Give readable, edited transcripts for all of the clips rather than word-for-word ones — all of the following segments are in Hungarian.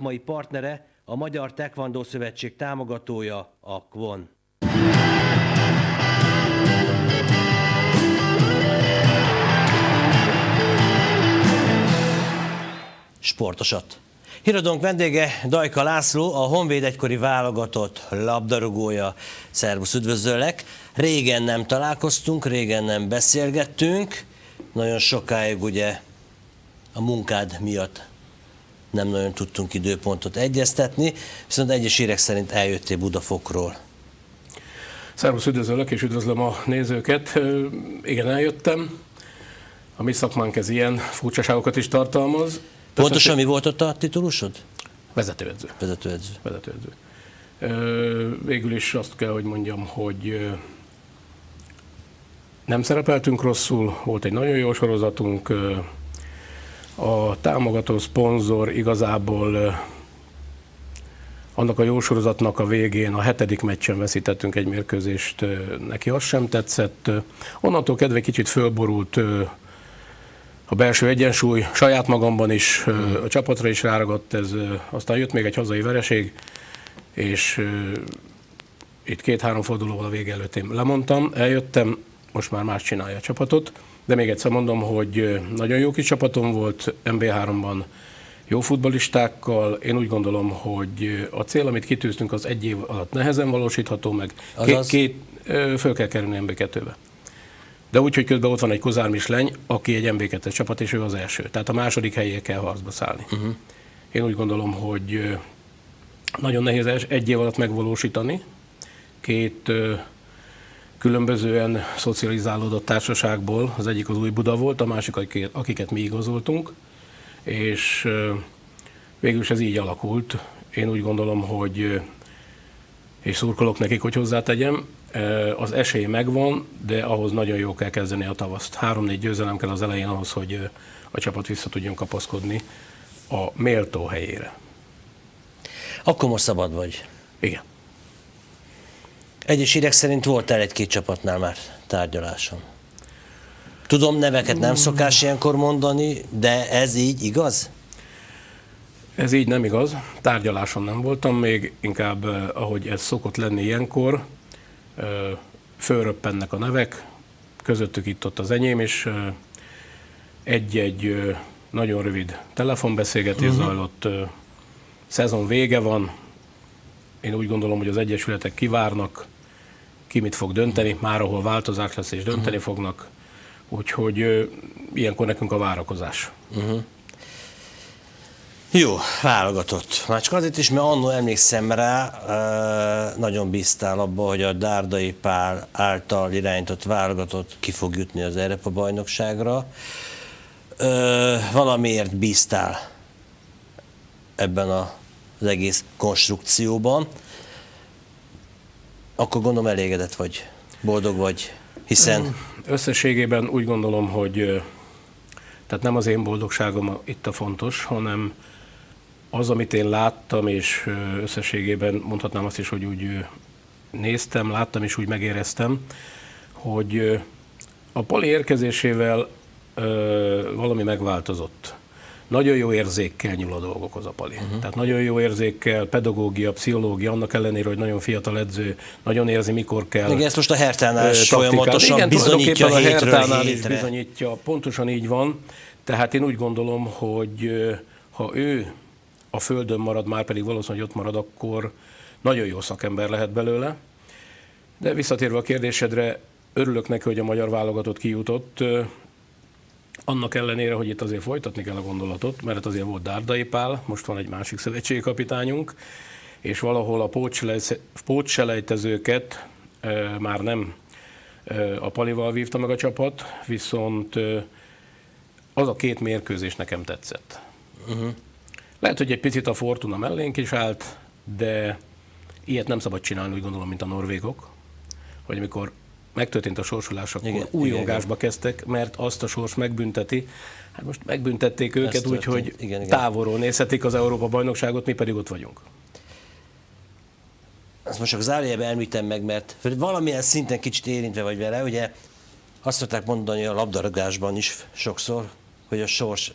szakmai partnere, a Magyar Taekwondo Szövetség támogatója, a KVON. Sportosat. Híradónk vendége Dajka László, a Honvéd egykori válogatott labdarúgója. Szervusz, üdvözöllek! Régen nem találkoztunk, régen nem beszélgettünk, nagyon sokáig ugye a munkád miatt nem nagyon tudtunk időpontot egyeztetni, viszont egyes hírek szerint eljöttél Budafokról. Szervusz, üdvözöllek és üdvözlöm a nézőket. Igen, eljöttem. A mi szakmánk ez ilyen furcsaságokat is tartalmaz. Pontosan mi volt ott a titulusod? Vezetőedző. Vezetőedző. Végül is azt kell, hogy mondjam, hogy nem szerepeltünk rosszul, volt egy nagyon jó sorozatunk. A támogató szponzor igazából annak a jó sorozatnak a végén, a 7. meccsen veszítettünk egy mérkőzést, neki az sem tetszett. Onnantól kedve kicsit fölborult a belső egyensúly, saját magamban is, a csapatra is ráragadt ez, aztán jött még egy hazai vereség, és itt 2-3 fordulóval a vége előtt én lemondtam, eljöttem, most már más csinálja a csapatot, de még egyszer mondom, hogy nagyon jó kis csapatom volt, MB3-ban jó futballistákkal, én úgy gondolom, hogy a cél, amit kitűztünk, az 1 év alatt nehezen valósítható meg, föl kell kerülni MB2-be. De úgy, hogy közben ott van egy Kozár Misleny, aki egy MB2-es csapat, és ő az első. Tehát a második helyére kell harcba szállni. Én úgy gondolom, hogy nagyon nehéz 1 év alatt megvalósítani. 2 különbözően szocializálódott társaságból, az egyik az Új Buda volt, a másik, akiket mi igazoltunk, és végül is ez így alakult. Én úgy gondolom, hogy, és szurkolok nekik, hogy hozzátegyem, az esély megvan, de ahhoz nagyon jó kell kezdeni a tavaszt. 3-4 győzelem kell az elején ahhoz, hogy a csapat vissza tudjon kapaszkodni a méltó helyére. Akkor most szabad vagy. Igen. Egyes hírek szerint voltál 1-2 csapatnál már tárgyaláson. Tudom, neveket nem szokás ilyenkor mondani, de ez így igaz? Ez így nem igaz. Tárgyaláson nem voltam még, inkább ahogy ez szokott lenni ilyenkor, fölröppennek a nevek, közöttük itt-ott az enyém is. Egy-egy nagyon rövid telefonbeszélgetés zajlott, szezon vége van, én úgy gondolom, hogy az egyesületek kivárnak, ki mit fog dönteni, már ahol változás lesz és dönteni fognak, úgyhogy ilyenkor nekünk a várakozás. Jó, válogatott. Már csak azért is, mert annól emlékszem rá, nagyon bíztál abba, hogy a Dárdai Pál által irányított válogatott ki fog jutni az Európa-bajnokságra. Valamiért bíztál ebben az egész konstrukcióban. Akkor gondolom elégedett vagy, boldog vagy, hiszen... Összességében úgy gondolom, hogy tehát nem az én boldogságom itt a fontos, hanem az, amit én láttam, és összességében mondhatnám azt is, hogy úgy néztem, láttam és úgy megéreztem, hogy a Pali érkezésével valami megváltozott. Nagyon jó érzékkel nyúl a dolgokhoz a Pali. Tehát nagyon jó érzékkel, pedagógia, pszichológia, annak ellenére, hogy nagyon fiatal edző, nagyon érzi, mikor kell. Igen, ezt most a Hertánál is folyamatosan bizonyítja a Hertánál is hétre. bizonyítja, pontosan így van. Tehát én úgy gondolom, hogy ha ő a földön marad, már pedig valószínűleg ott marad, akkor nagyon jó szakember lehet belőle. De visszatérve a kérdésedre, örülök neki, hogy a magyar válogatott kijutott. Annak ellenére, hogy itt azért folytatni kell a gondolatot, mert azért volt Dárdai Pál, most van egy másik szövetségi kapitányunk, és valahol a pótselejtezőket már nem a Palival vívta meg a csapat, viszont az a 2 mérkőzés nekem tetszett. Lehet, hogy egy picit a Fortuna mellénk is állt, de ilyet nem szabad csinálni, úgy gondolom, mint a norvégok, hogy amikor megtörtént a sorsolás, akkor újongásba kezdtek, mert azt a sors megbünteti. Hát most megbüntették őket úgy, hogy távolról nézhetik az Európa-bajnokságot, mi pedig ott vagyunk. Ezt most csak zárójelben említem meg, mert valamilyen szinten kicsit érintve vagy vele, ugye azt szokták mondani a labdarúgásban is sokszor, hogy a sors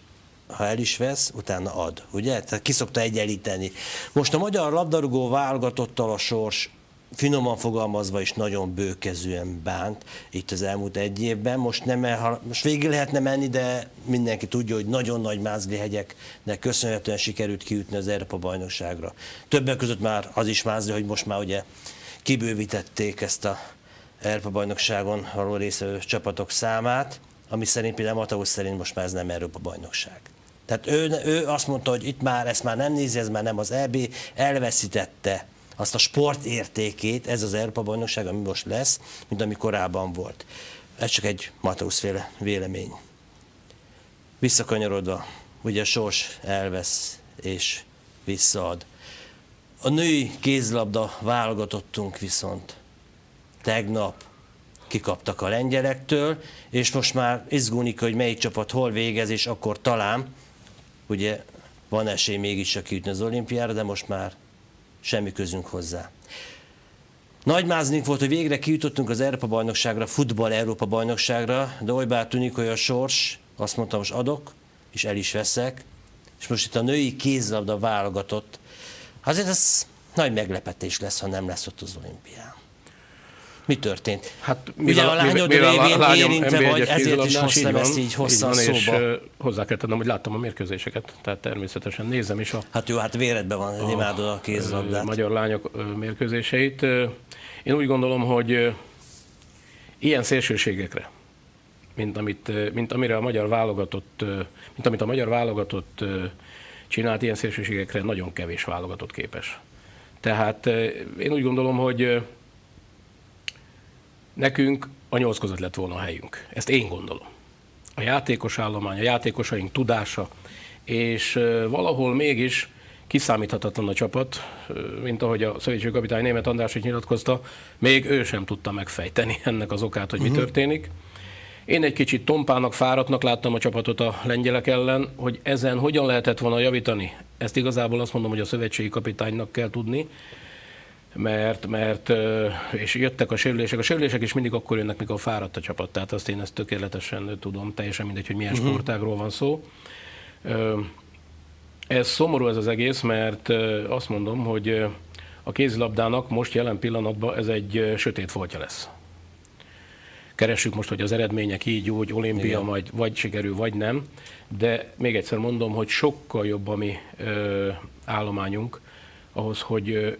ha el is vesz, utána ad, ugye? Tehát ki szokta egyenlíteni. Most a magyar labdarúgó válogatottal a sors finoman fogalmazva is nagyon bőkezűen bánt itt az elmúlt egy évben. Most végig lehetne menni, de mindenki tudja, hogy nagyon nagy mázlihegyeknek köszönhetően sikerült kiütni az Európa-bajnokságra. Többek között már az is mázli, hogy most már ugye kibővítették ezt a Európa-bajnokságon való résztvevő csapatok számát, ami szerint például Mateusz szerint most már ez nem Európa-bajnokság. Tehát ő azt mondta, hogy itt már ezt már nem nézi, ez már nem az EB, elveszítette azt a sportértékét, ez az Európa-bajnokság, ami most lesz, mint ami korábban volt. Ez csak egy Mateusz-féle vélemény. Visszakanyarodva, ugye a sors elvesz és visszaad. A női kézlabda válogatottunk viszont tegnap kikaptak a lengyelektől, és most már izgulni, hogy melyik csapat hol végez, és akkor talán, ugye van esély mégiscsak kijutni az olimpiára, de most már semmi közünk hozzá. Nagy mázlink volt, hogy végre kijutottunk az Európa-bajnokságra, futball Európa-bajnokságra, de olybá tűnik, hogy a sors, azt mondta, most adok, és el is veszek, és most itt a női kézlabda válogatott. Azért ez nagy meglepetés lesz, ha nem lesz ott az olimpián. Mi történt? Hát, ugye a lányod révén érintve vagy, ezért is hoztam ezt így hosszan szóba. És hozzá kell tennem, hogy láttam a mérkőzéseket, tehát természetesen nézem is Hát jó, hát véredben van, imádod a kézlabdát. Magyar lányok mérkőzéseit. Én úgy gondolom, hogy ilyen szélsőségekre, mint amire a magyar válogatott, mint amit a magyar válogatott csinált, ilyen szélsőségekre nagyon kevés válogatott képes. Tehát én úgy gondolom, hogy nekünk a 8 között lett volna a helyünk. Ezt én gondolom. A játékos állomány, a játékosaink tudása, és valahol mégis kiszámíthatatlan a csapat, mint ahogy a szövetségi kapitány Németh András is nyilatkozta, még ő sem tudta megfejteni ennek az okát, hogy mi történik. Én egy kicsit tompának, fáradtnak láttam a csapatot a lengyelek ellen, hogy ezen hogyan lehetett volna javítani. Ezt igazából azt mondom, hogy a szövetségi kapitánynak kell tudni, mert és jöttek a sérülések is mindig akkor jönnek, mikor fáradt a csapat, tehát azt én ezt tökéletesen tudom, teljesen mindegy, hogy milyen sportágról van szó. Ez szomorú ez az egész, mert azt mondom, hogy a kézilabdának most jelen pillanatban ez egy sötét foltja lesz. Keressük most, hogy az eredmények így úgy, olimpia majd vagy sikerül, vagy nem, de még egyszer mondom, hogy sokkal jobb a mi állományunk ahhoz, hogy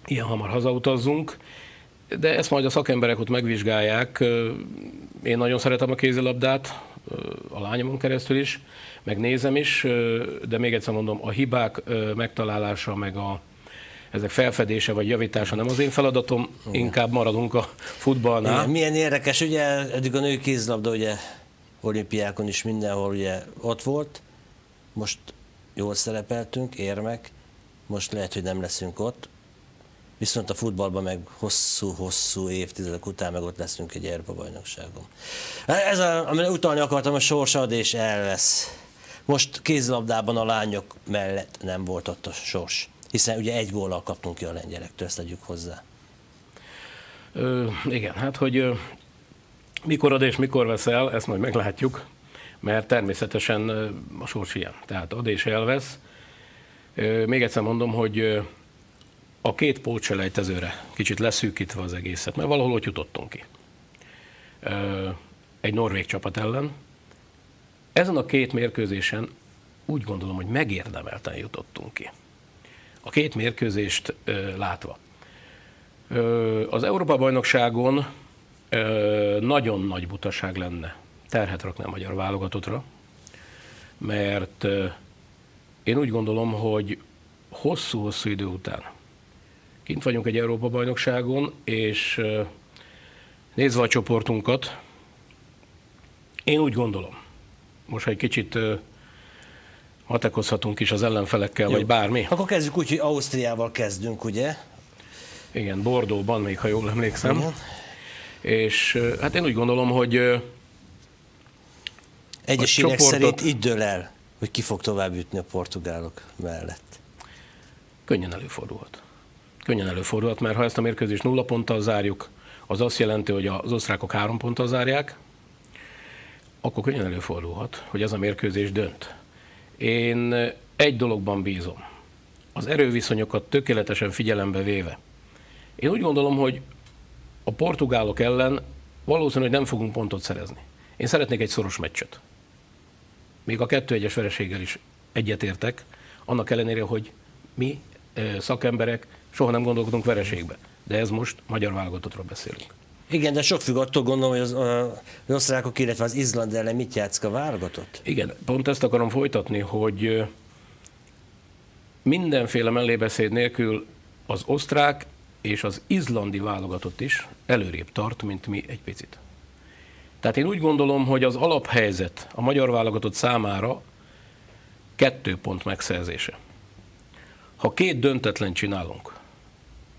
ilyen hamar hazautazzunk, de ezt majd a szakemberek ott megvizsgálják. Én nagyon szeretem a kézilabdát, a lányomon keresztül is, megnézem is, de még egyszer mondom, a hibák megtalálása, meg ezek felfedése vagy javítása nem az én feladatom, inkább maradunk a futballnál. Igen, milyen érdekes, ugye eddig a női kézilabda ugye olimpiákon is mindenhol ugye ott volt, most jól szerepeltünk, érmek, most lehet, hogy nem leszünk ott, viszont a futballban meg hosszú évtizedek után meg ott leszünk egy Európa-bajnokságon. Ez amire utalni akartam, a sors ad és elvesz. Most kézilabdában a lányok mellett nem volt ott a sors, hiszen ugye 1 góllal kaptunk ki a lengyelektől, ezt tegyük hozzá. Igen, hát hogy mikor ad és mikor vesz el, ezt majd meglátjuk, mert természetesen a sors ilyen, tehát ad és elvesz. Még egyszer mondom, hogy a 2 pótselejtezőre kicsit leszűkítve az egészet, mert valahol ott jutottunk ki. Egy norvég csapat ellen. Ezen a 2 mérkőzésen úgy gondolom, hogy megérdemelten jutottunk ki. A 2 mérkőzést látva. Az Európa-bajnokságon nagyon nagy butaság lenne terhet rakni a magyar válogatottra, mert én úgy gondolom, hogy hosszú-hosszú idő után kint vagyunk egy Európa-bajnokságon, és nézve a csoportunkat, én úgy gondolom, most ha egy kicsit matekozhatunk is az ellenfelekkel, vagy bármi. Akkor kezdjük úgy, hogy Ausztriával kezdünk, ugye? Igen, Bordeauxban, még ha jól emlékszem. Igen. És hát én úgy gondolom, hogy egyességek szerint itt dől el, hogy ki fog tovább jutni a portugálok mellett. Könnyen előfordulhat, mert ha ezt a mérkőzést 0 ponttal zárjuk, az azt jelenti, hogy az osztrákok 3 ponttal zárják, akkor könnyen előfordulhat, hogy ez a mérkőzés dönt. Én egy dologban bízom, az erőviszonyokat tökéletesen figyelembe véve. Én úgy gondolom, hogy a portugálok ellen valószínűleg nem fogunk pontot szerezni. Én szeretnék egy szoros meccset. Még a 2-1-es vereséggel is egyetértek, annak ellenére, hogy mi szakemberek soha nem gondolkodunk vereségbe. De ez most magyar válogatottról beszélünk. Igen, de sok függ attól, gondolom, hogy az osztrákok, illetve az Izland ellen mit játszik a válogatott? Igen, pont ezt akarom folytatni, hogy mindenféle mellébeszéd nélkül az osztrák és az izlandi válogatott is előrébb tart, mint mi egy picit. Tehát én úgy gondolom, hogy az alaphelyzet a magyar válogatott számára 2 pont megszerzése. Ha 2 döntetlen csinálunk,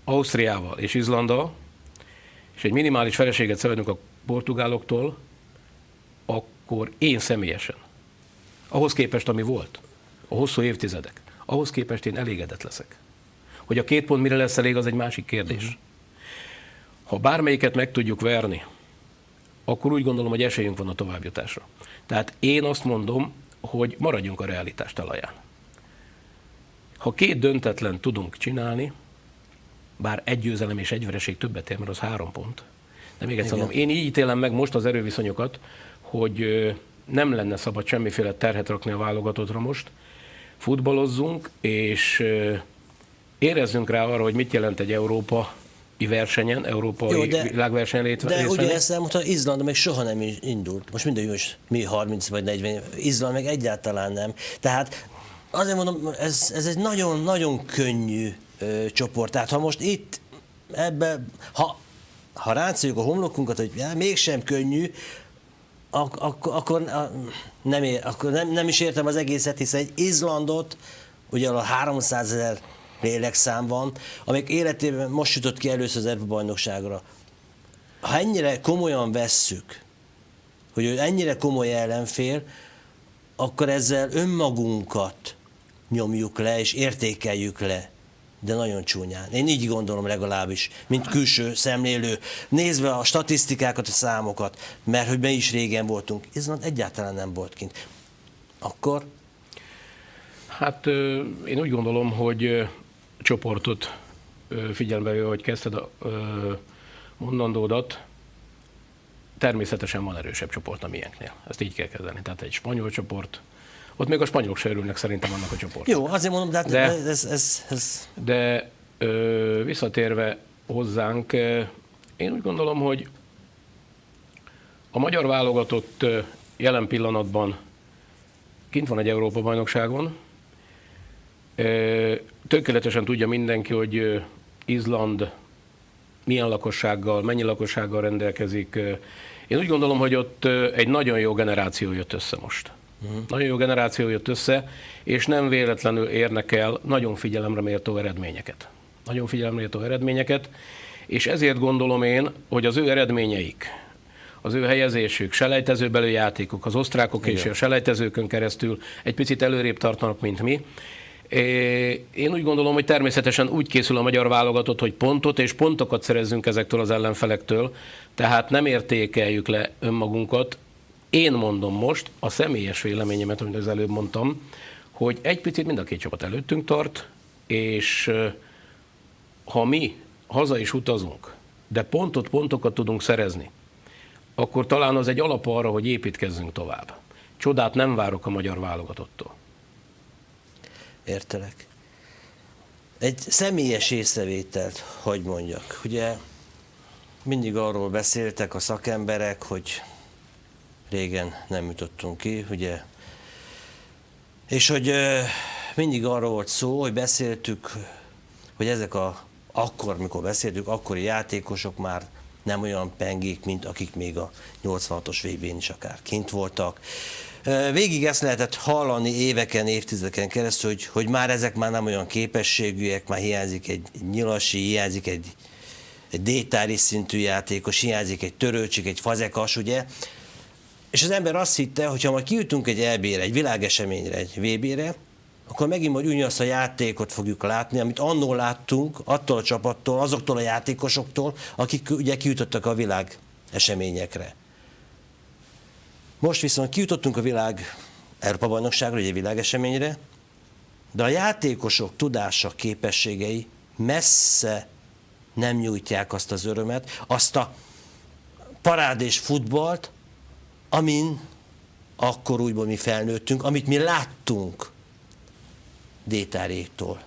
Ausztriával és Izlanddal, és egy minimális vereséget szenvedünk a portugáloktól, akkor én személyesen, ahhoz képest, ami volt, a hosszú évtizedek, ahhoz képest én elégedett leszek. Hogy a 2 pont mire lesz elég, az egy másik kérdés. Ha bármelyiket meg tudjuk verni, akkor úgy gondolom, hogy esélyünk van a továbbjutásra. Tehát én azt mondom, hogy maradjunk a realitás talaján. Ha 2 döntetlen tudunk csinálni, bár egy győzelem és egy vereség többet ér, mert az 3 pont. De még egyszer mondom, én így ítélem meg most az erőviszonyokat, hogy nem lenne szabad semmiféle terhet rakni a válogatottra most. Futballozzunk, és érezzünk rá arra, hogy mit jelent egy európai versenyen, európai világversenyen létvenni. De ugye ezt elmondta, Izland még soha nem indult. Most mindegy, most mi 30 vagy 40, Izland meg egyáltalán nem. Tehát azért mondom, ez egy nagyon-nagyon könnyű csoport. Tehát ha most itt ebbe, ha ráncoljuk a homlokunkat, hogy mégsem könnyű, akkor nem is értem az egészet, hiszen egy Izlandot, ugye a 300 000 lélekszám van, amelyik életében most jutott ki először az Európa-bajnokságra. Ha ennyire komolyan vesszük, hogy ő ennyire komoly ellenfél, akkor ezzel önmagunkat nyomjuk le és értékeljük le. De nagyon csúnyán. Én így gondolom legalábbis, mint külső szemlélő, nézve a statisztikákat, a számokat, mert hogy mi is régen voltunk. Izland egyáltalán nem volt kint. Akkor? Hát én úgy gondolom, hogy csoportot figyelembe véve, hogy kezdted a mondandódat, természetesen van erősebb csoport a miénknél. Ezt így kell kezelni. Tehát egy spanyol csoport, ott még a spanyolok se örülnek szerintem annak a csoportnak. Jó, azért mondom, de De visszatérve hozzánk, én úgy gondolom, hogy a magyar válogatott jelen pillanatban kint van egy Európa-bajnokságon. Tökéletesen tudja mindenki, hogy Izland milyen lakossággal, mennyi lakossággal rendelkezik. Én úgy gondolom, hogy ott egy nagyon jó generáció jött össze most. Nagyon jó generáció jött össze, és nem véletlenül érnek el nagyon figyelemre méltó eredményeket. Nagyon figyelemre méltó eredményeket, és ezért gondolom én, hogy az ő eredményeik, az ő helyezésük, selejtezőbeli játékok, az osztrákok és a selejtezőkön keresztül egy picit előrébb tartanak, mint mi. Én úgy gondolom, hogy természetesen úgy készül a magyar válogatott, hogy pontot és pontokat szerezzünk ezektől az ellenfelektől, tehát nem értékeljük le önmagunkat. Én mondom most a személyes véleményemet, amit az előbb mondtam, hogy egy picit mind a 2 csapat előttünk tart, és ha mi haza is utazunk, de pontokat tudunk szerezni, akkor talán az egy alap arra, hogy építkezzünk tovább. Csodát nem várok a magyar válogatottól. Értelek. Egy személyes észrevételt, hogy mondjak. Ugye mindig arról beszéltek a szakemberek, hogy régen nem jutottunk ki, ugye, és hogy mindig arról volt szó, hogy beszéltük, hogy ezek akkor, mikor beszéltük, akkori játékosok már nem olyan pengék, mint akik még a 86-os VB-n is akár kint voltak. Végig ezt lehetett hallani éveken, évtizedeken keresztül, hogy már ezek már nem olyan képességűek, már hiányzik egy Nyilasi, hiányzik egy Détári szintű játékos, hiányzik egy Törőcsik, egy Fazekas, ugye? És az ember azt hitte, hogy ha majd kijutunk egy EB-re, egy világeseményre, egy VB-re, akkor megint majd ugyanazt a játékot fogjuk látni, amit annól láttunk, attól a csapattól, azoktól a játékosoktól, akik ugye kijutottak a világ eseményekre. Most viszont kijutottunk a világ Európa-bajnokságra, egy világeseményre, de a játékosok tudása, képességei messze nem nyújtják azt az örömet, azt a parádés futballt, amin akkor úgyból mi felnőttünk, amit mi láttunk Détáréktól.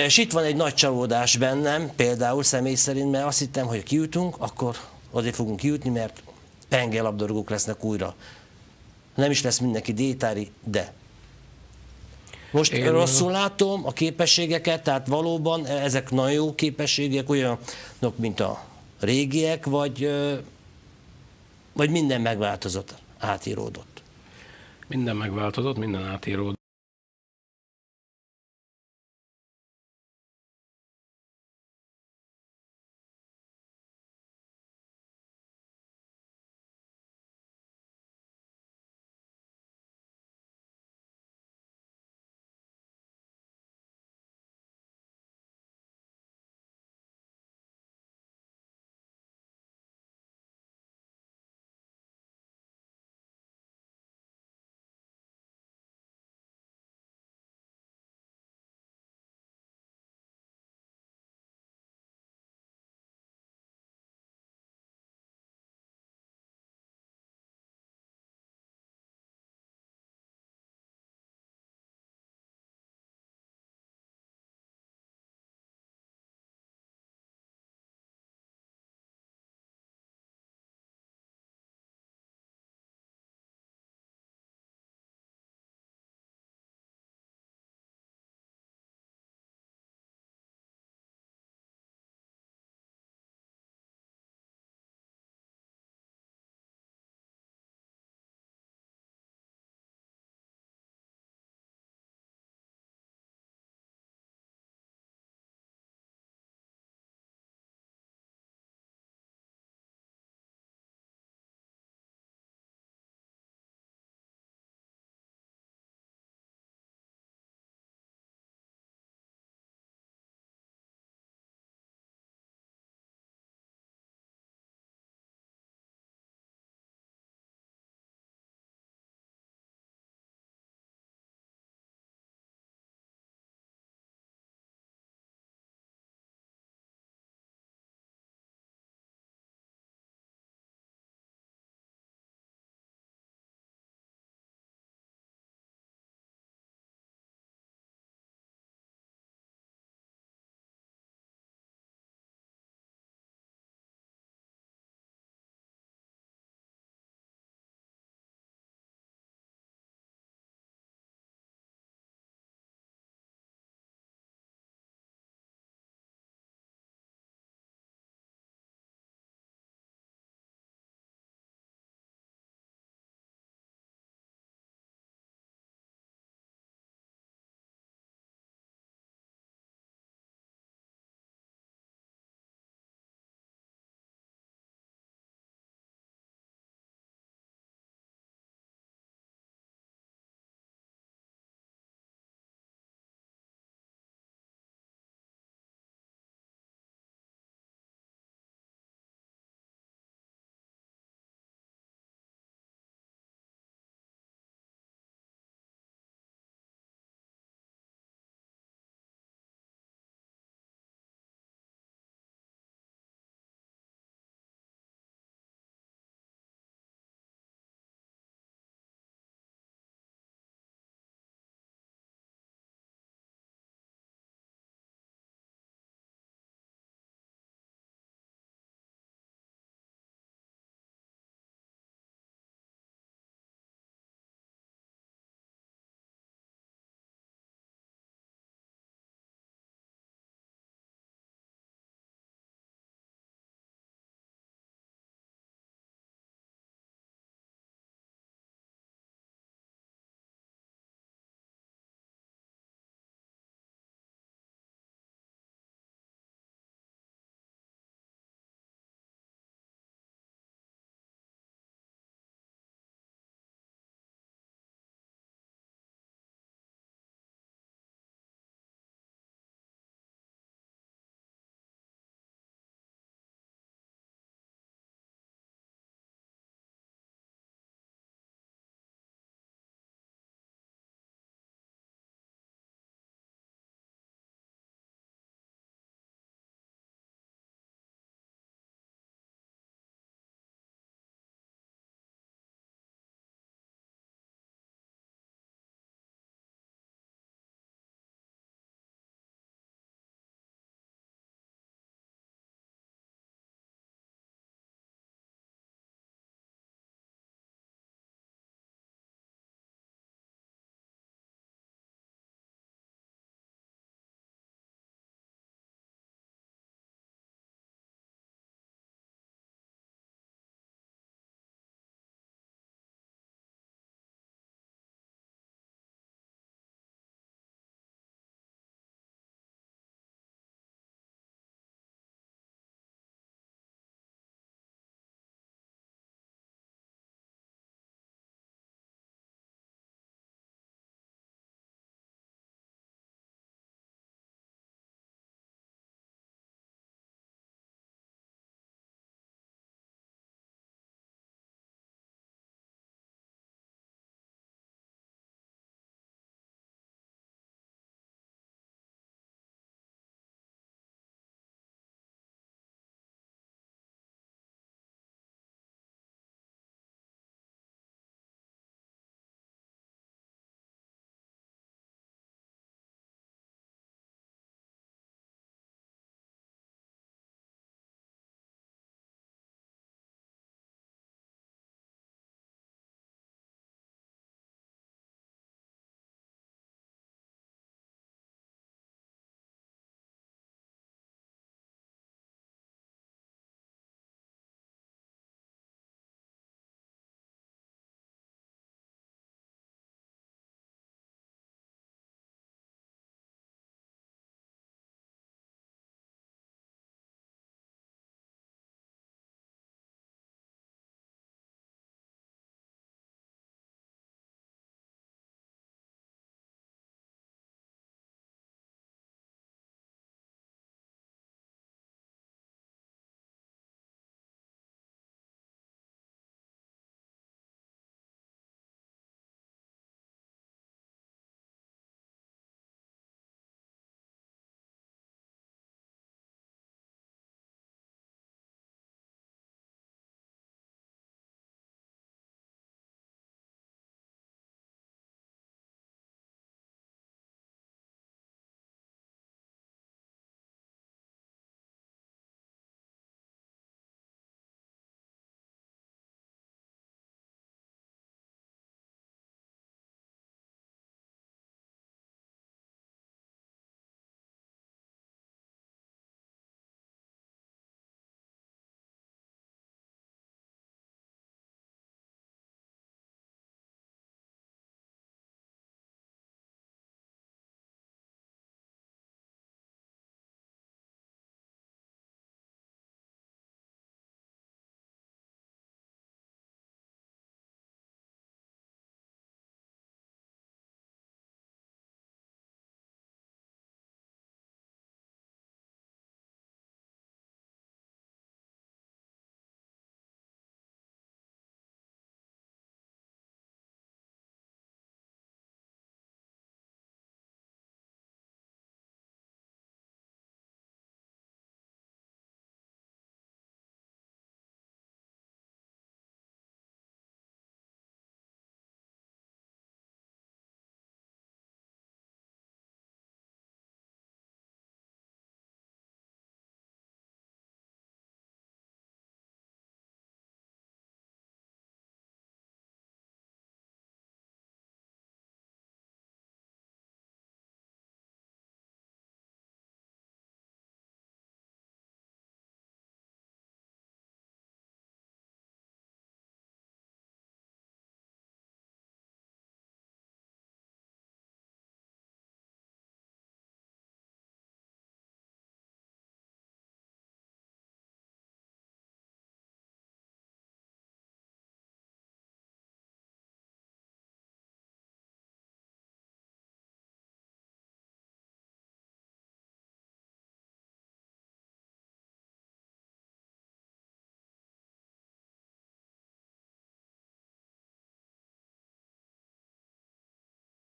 És itt van egy nagy csalódás bennem, például személy szerint, mert azt hittem, hogy ha kijutunk, akkor azért fogunk kijutni, mert penge labdarúgók lesznek újra. Nem is lesz mindenki détári, de. Most rosszul látom a képességeket, tehát valóban ezek nagyon jó képességek, olyanok, mint a régiek, vagy minden megváltozott, átíródott. Minden megváltozott, minden átíródott.